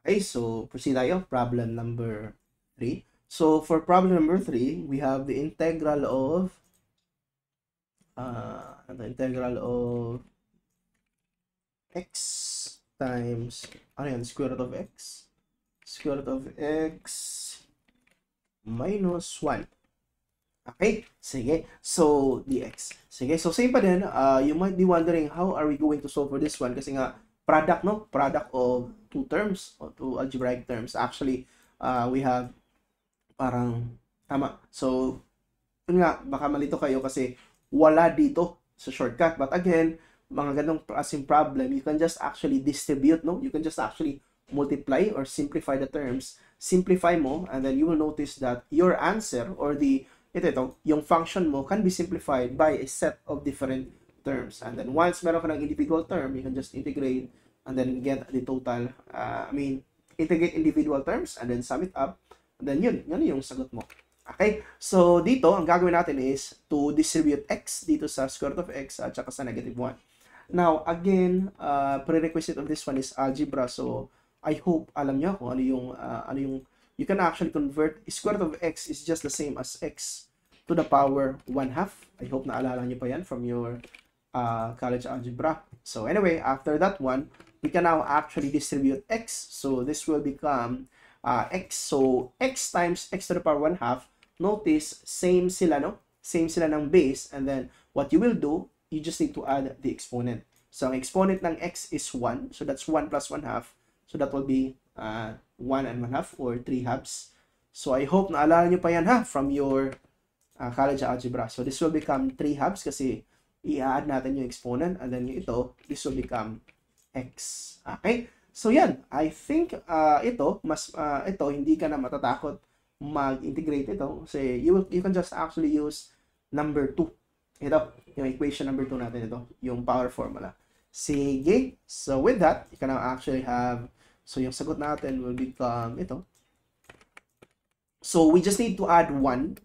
Okay, so proceed tayo. Problem number 3. So for problem number 3, we have the integral of x times square root of x. Square root of x minus 1. Okay, sige. So, dx. Sige, so same pa din. You might be wondering, how are we going to solve for this one? Kasi nga, product, no? Product of two terms, or two algebraic terms. Actually, we have parang tama. So, yun nga, baka malito kayo kasi wala dito sa shortcut. But again, mga ganong klaseng problem, you can just actually distribute, no? You can just actually multiply or simplify the terms. Simplify mo, and then you will notice that your answer or yung function mo can be simplified by a set of different terms. And then once meron ka ng individual term, you can just integrate and then get the total, integrate individual terms and then sum it up. And then yun yung sagot mo. Okay? So dito, ang gagawin natin is to distribute x dito sa square root of x at saka sa negative 1. Now, again, prerequisite of this one is algebra. So I hope alam nyo kung ano yung you can actually convert square root of x is just the same as x to the power 1/2. I hope naalala nyo pa yan from your college algebra. So anyway, after that one, we can now actually distribute x. So this will become x. So x times x to the power 1/2. Notice, same sila, no? Same sila ng base. And then what you will do, you just need to add the exponent. So ang exponent ng x is 1. So that's 1 plus 1/2. So that will be 1 and 1/2 or 3 halves. So I hope naalala nyo pa yan from your college algebra. So this will become 3 halves kasi i-add natin yung exponent and then this will become x. Okay? So yan, I think ito hindi ka na matatakot mag-integrate ito kasi you can just actually use number 2. Ito, yung equation number 2 natin ito, yung power formula. Sige. So with that, you can now actually have, so yung sagot natin will become ito. So we just need to add 1,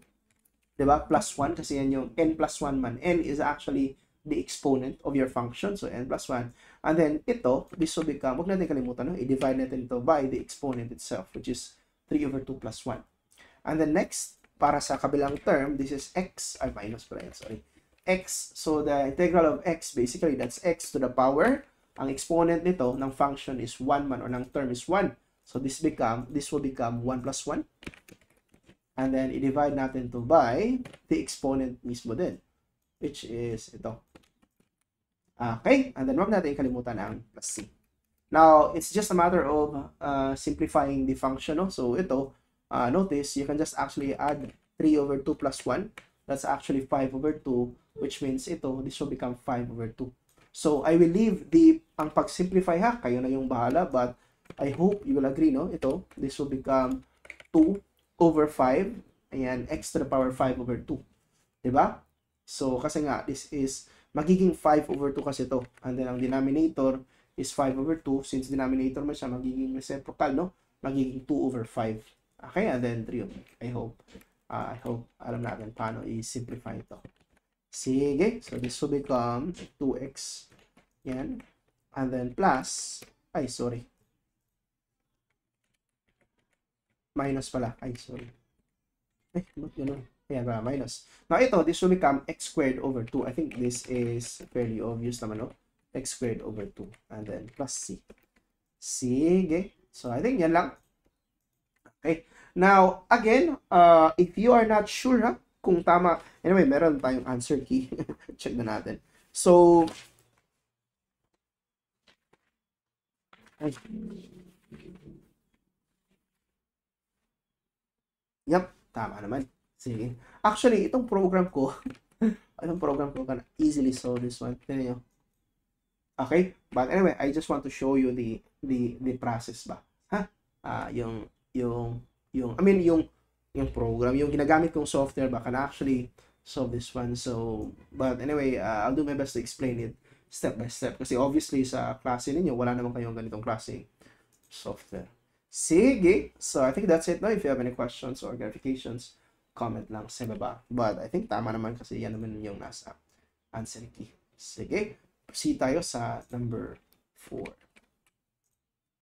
diba? Plus 1 kasi yan yung n plus 1 man. N is actually the exponent of your function. So n plus 1. And then this will become, huwag natin kalimutan, no? I-divide natin ito by the exponent itself, which is 3/2 plus 1. And then next, para sa kabilang term, this is x, minus pala yan, sorry. X, so the integral of x, basically, that's x to the power. Ang exponent nito ng function is 1 man or ng term is 1. So this will become 1 plus 1. And then i-divide natin to by the exponent mismo din, which is ito. Okay, and then wag natin kalimutan ang plus c. Now, it's just a matter of simplifying the function, no? So notice, you can just actually add 3/2 plus 1. That's actually 5/2, which means this will become 5/2. So, I will leave ang pag-simplify kayo na yung bahala, but I hope you will agree, no? This will become 2/5, ayan, x to the power 5/2. Diba? So, kasi nga, this is, magiging 5/2 kasi ito. And then, ang denominator is 5/2. Since denominator mo siya, magiging reciprocal, no? Magiging 2/5. Okay? And then, 3. I hope alam natin paano i-simplify ito. Sige. So, this will become 2x. Yan. And then, plus, minus pala. Sorry. Ba't yun? Ayan, minus. Now, this will become x squared over 2. I think this is fairly obvious naman, no? X squared over 2. And then, plus c. Sige. So, I think yan lang. Okay. Now, again, if you are not sure, kung tama, anyway, meron tayong answer key. Check na natin. So, yep, tama naman. Sige. Actually, itong program ko can easily solve this one. Tignan nyo. Okay? But anyway, I just want to show you the process ba. Yung program, yung ginagamit kong software ba can actually solve this one. So, but anyway, I'll do my best to explain it step by step. Kasi obviously sa klase ninyo, wala naman kayong ganitong klase software. Sige. So, I think that's it. No? If you have any questions or clarifications, comment lang sa baba. But I think tama naman kasi yan naman yung nasa answer key. Sige. Proceed tayo sa number 4.